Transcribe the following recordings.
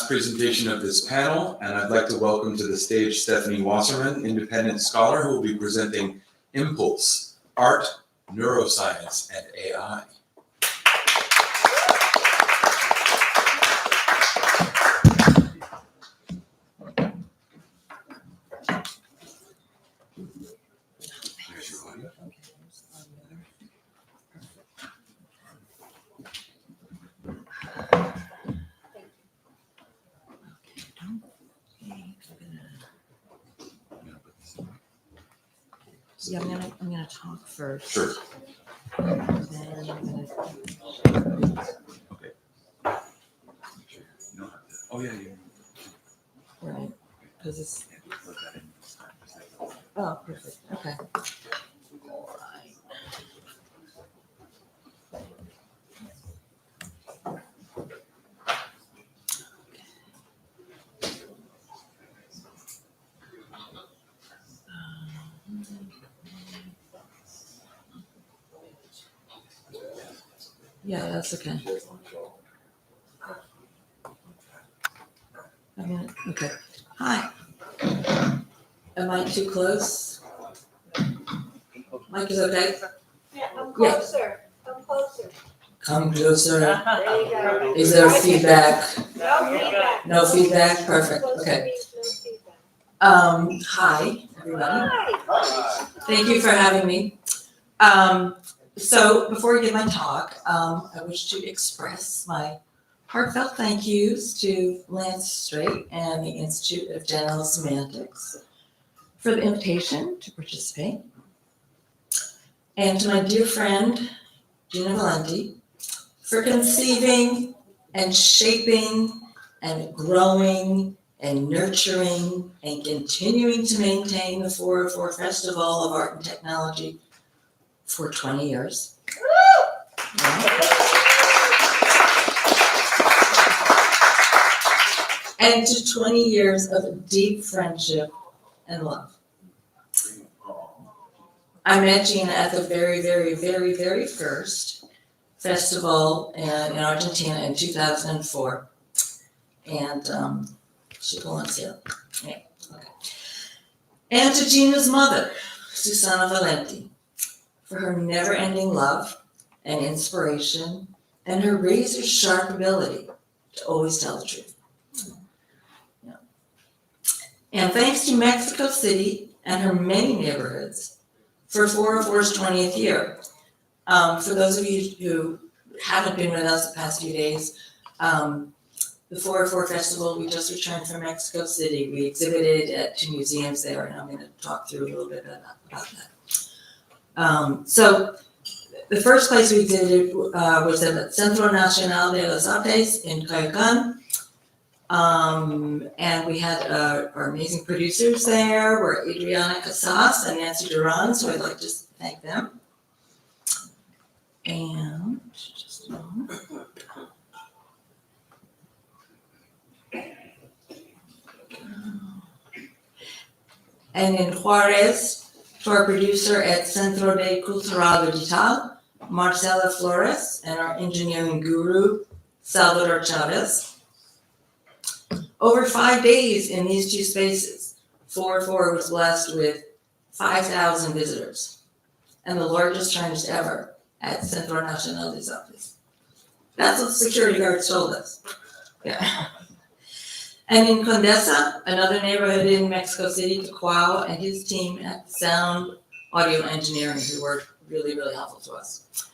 Presentation of this panel, and I'd like to welcome to the stage Stefanie Wasserman, independent scholar who will be presenting Impulse, Art, Neuroscience, and AI. Yeah, I'm gonna talk first. Sure. Then I'm gonna... Okay. Oh yeah, yeah. Right, because it's... Oh, perfect, okay. All right. Yeah, that's okay. Okay. Hi. Am I too close? Mike is okay? Yeah, I'm closer. Come closer. Come closer. There you go. Is there feedback? No feedback. No feedback? Perfect. Close Okay. means no feedback. Hi, everybody. Hi. Thank you for having me. So before I give my talk, I wish to express my heartfelt thank yous to Lance Strait and the Institute of General Semantics for the invitation to participate. And to my dear friend, Gina Valenti, for conceiving and shaping and growing and nurturing and continuing to maintain the 404 Festival of Art and Technology for 20 years. Yeah. And to 20 years of deep friendship and love. I met Gina at the very, very, very, very first festival in Argentina in 2004. And she belongs here. Yeah, okay. And to Gina's mother, Susana Valenti, for her never-ending love and inspiration and her razor-sharp ability to always tell the truth. Yeah. And thanks to Mexico City and her many neighborhoods for 404's 20th year. For those of you who haven't been with us the past few days, the 404 Festival, we just returned from Mexico City. We exhibited at 2 museums there, and I'm going to talk through a little bit about that. So the first place we exhibited was at the Centro Nacional de las Artes in Coyoacán. And we had our amazing producers there were Adriana Casas and Nancy Duran, so I'd like to thank them. And just a moment. And in Juarez, to our producer at Centro de Cultural Digital, Marcela Flores, and our engineering guru, Salvador Chavez. Over 5 days in these two spaces, 404 was blessed with 5,000 visitors, and the largest turns ever at Centro Nacional de las Artes. That's what the security guards told us. Yeah. And in Condesa, another neighborhood in Mexico City, Tecuao and his team at Sound Audio Engineering, who were really, really helpful to us.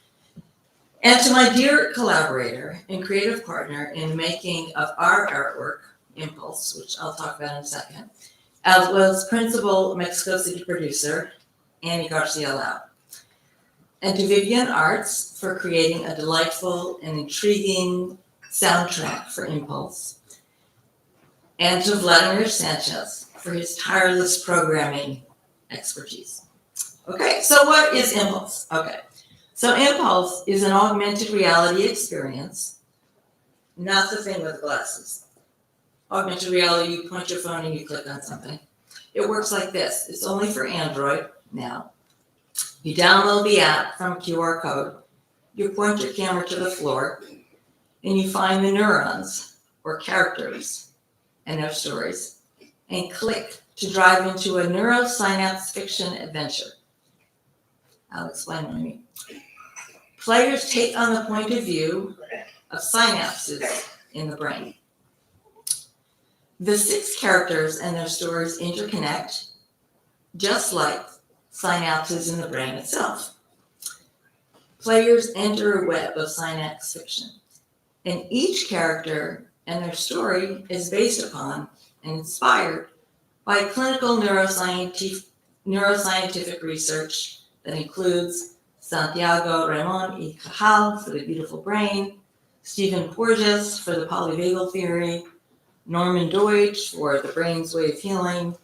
And to my dear collaborator and creative partner in making of our artwork, Impulse, which I'll talk about in a second, as well as principal Mexico City producer, Annie Garcia Lau. and to Vivian Arts for creating a delightful and intriguing soundtrack for Impulse, and to Vladimir Sanchez for his tireless programming expertise. Okay, so what is Impulse? Okay, so Impulse is an augmented reality experience, not the thing with the glasses. Augmented reality, you point your phone and you click on something. It works like this. It's only for Android now. You download the app from a QR code, you point your camera to the floor, and you find the neurons or characters and their stories, and click to drive into a neurosynapse fiction adventure. I'll explain what I mean. Players take on the point of view of synapses in the brain. The 6 characters and their stories interconnect, just like synapses in the brain itself. Players enter a web of synapse fiction, and each character and their story is based upon and inspired by clinical neuroscientific research that includes Santiago Ramon y Cajal for the beautiful brain, Stephen Porges for the polyvagal theory, Norman Deutsch for the brain's way of healing,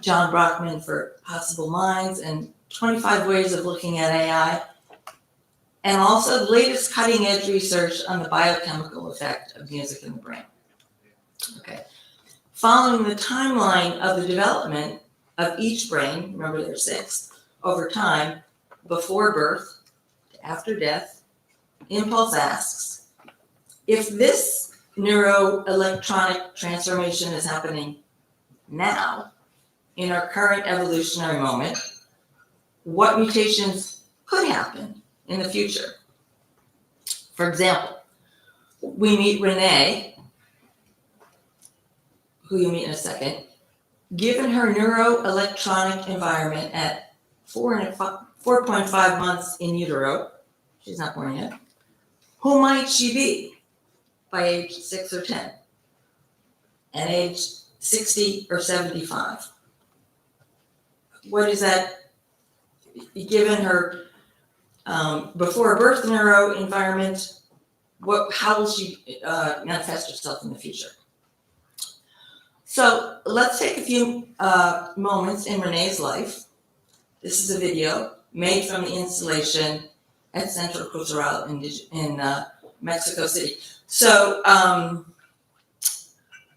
John Brockman for possible minds, and 25 ways of looking at AI, and also the latest cutting edge research on the biochemical effect of music in the brain. Okay. Following the timeline of the development of each brain, remember there's 6, over time, before birth to after death, Impulse asks, if this neuroelectronic transformation is happening now, in our current evolutionary moment, what mutations could happen in the future? For example, we meet Renee, who you'll meet in a second. Given her neuroelectronic environment at 4.5 months in utero, she's not born yet, who might she be by age 6 or 10, and age 60 or 75? What is that, given her before birth neuro environment, how will she manifest herself in the future? So let's take a few moments in Renee's life. This is a video made from the installation at Centro Cultural in Mexico City. So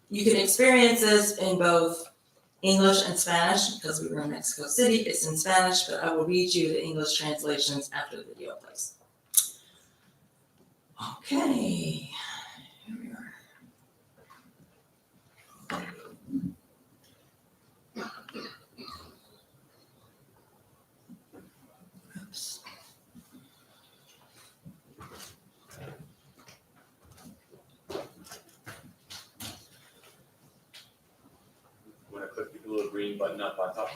you can experience this in both English and Spanish, because we were in Mexico City. It's in Spanish, but I will read you the English translations after the video plays. Okay, here we are. Oops. You want to click the little green button up on top?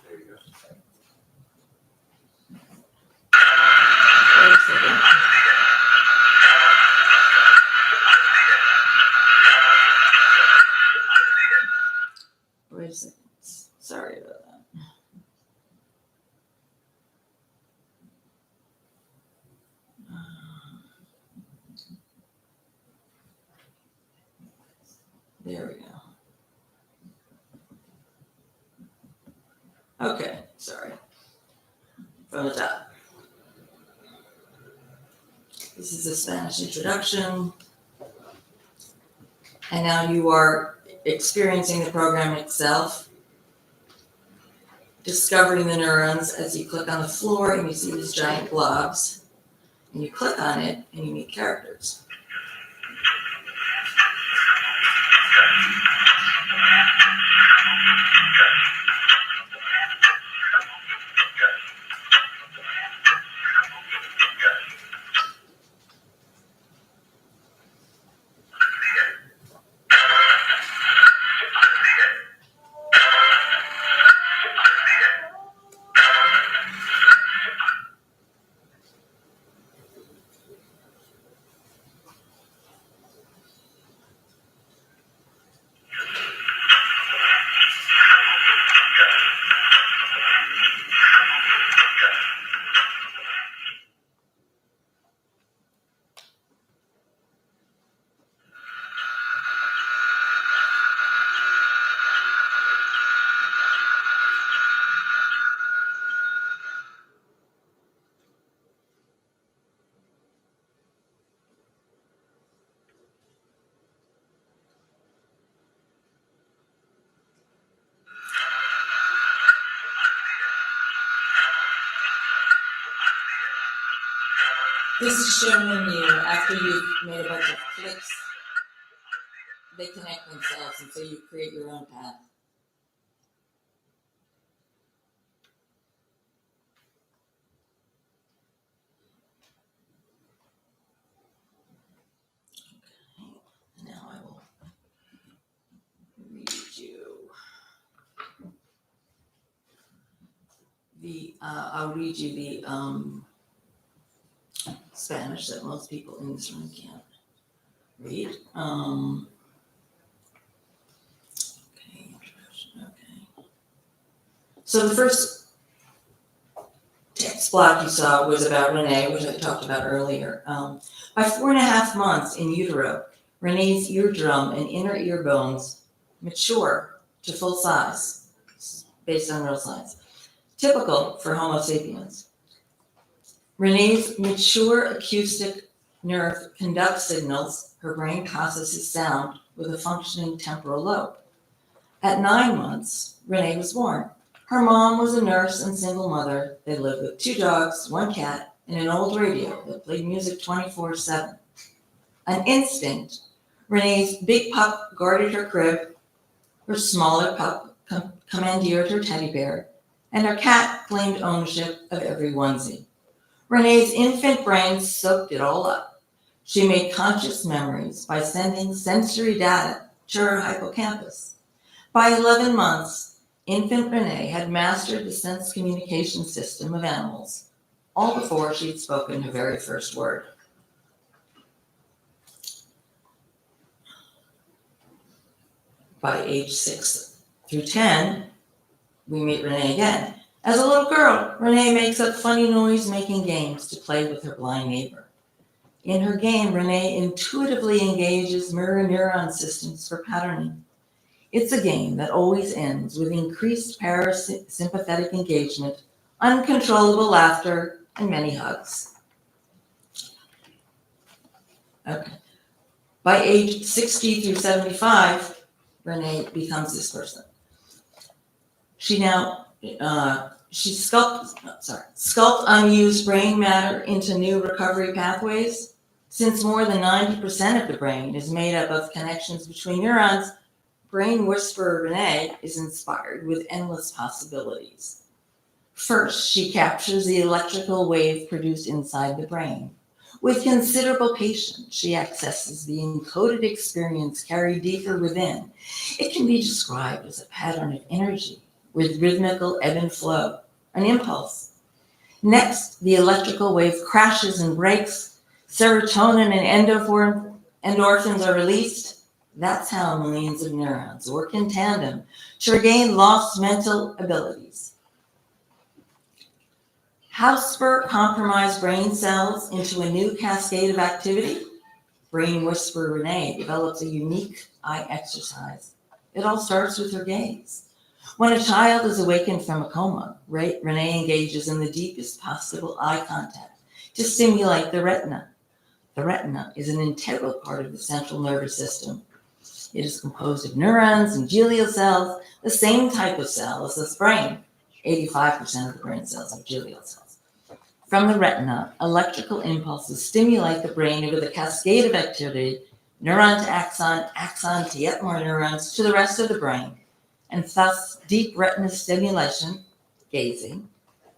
There you go. Wait a second. Wait a second. Sorry about that. There we go. Okay, sorry. From the top. This is a Spanish introduction. And now you are experiencing the program itself, discovering the neurons as you click on the floor and you see these giant blobs. And you click on it and you meet characters. This is showing you after you've made a bunch of clicks, they connect themselves, and so you create your own path. Okay. Now I will read you I'll read you the Spanish that most people in this room can't read. Okay, introduction, okay. So the first text block you saw was about Renee, which I talked about earlier. By 4.5 months in utero, Renee's eardrum and inner ear bones mature to full size, based on real science, typical for Homo sapiens. Renee's mature acoustic nerve conducts signals her brain processes sound with a functioning temporal lobe. At 9 months, Renee was born. Her mom was a nurse and single mother. They lived with 2 dogs, 1 cat, and an old radio that played music 24/7. An instinct, Renee's big pup guarded her crib, her smaller pup commandeered her teddy bear, and her cat claimed ownership of every onesie. Renee's infant brain soaked it all up. She made conscious memories by sending sensory data to her hippocampus. By 11 months, infant Renee had mastered the sense communication system of animals, all before she'd spoken her very first word. By age 6 through 10, we meet Renee again. As a little girl, Renee makes up funny noise-making games to play with her blind neighbor. In her game, Renee intuitively engages mirror neuron systems for patterning. It's a game that always ends with increased parasympathetic engagement, uncontrollable laughter, and many hugs. Okay. By age 60 through 75, Renee becomes this person. She now sculpt unused brain matter into new recovery pathways. Since more than 90% of the brain is made up of connections between neurons, brain whisperer Renee is inspired with endless possibilities. First, she captures the electrical wave produced inside the brain. With considerable patience, she accesses the encoded experience carried deeper within. It can be described as a pattern of energy with rhythmical ebb and flow, an impulse. Next, the electrical wave crashes and breaks. Serotonin and endorphins are released. That's how millions of neurons work in tandem to regain lost mental abilities. How spur compromised brain cells into a new cascade of activity? Brain whisperer Renee develops a unique eye exercise. It all starts with her gaze. When a child is awakened from a coma, Renee engages in the deepest possible eye contact to stimulate the retina. The retina is an integral part of the central nervous system. It is composed of neurons and glial cells, the same type of cell as the brain. 85% of the brain cells are glial cells. From the retina, electrical impulses stimulate the brain over the cascade of activity, neuron to axon, axon to yet more neurons to the rest of the brain. And thus, deep retina stimulation, gazing,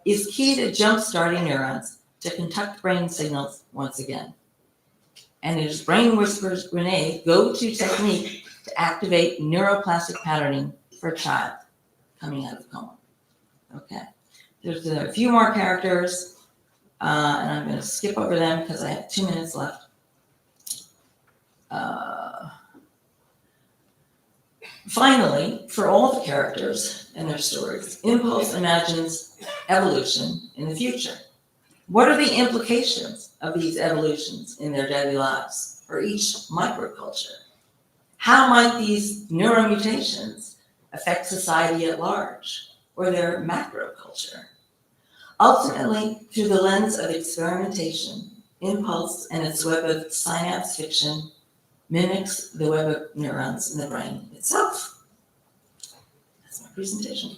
is key to jump-starting neurons to conduct brain signals once again. And it is Brain Whisperers Renee's go-to technique to activate neuroplastic patterning for a child coming out of coma. Okay, there's a few more characters, and I'm going to skip over them because I have 2 minutes left. Finally, for all the characters and their stories, Impulse imagines evolution in the future. What are the implications of these evolutions in their daily lives for each microculture? How might these neuromutations affect society at large or their macroculture? Ultimately, through the lens of experimentation, Impulse and its web of synapse fiction mimics the web of neurons in the brain itself. That's my presentation.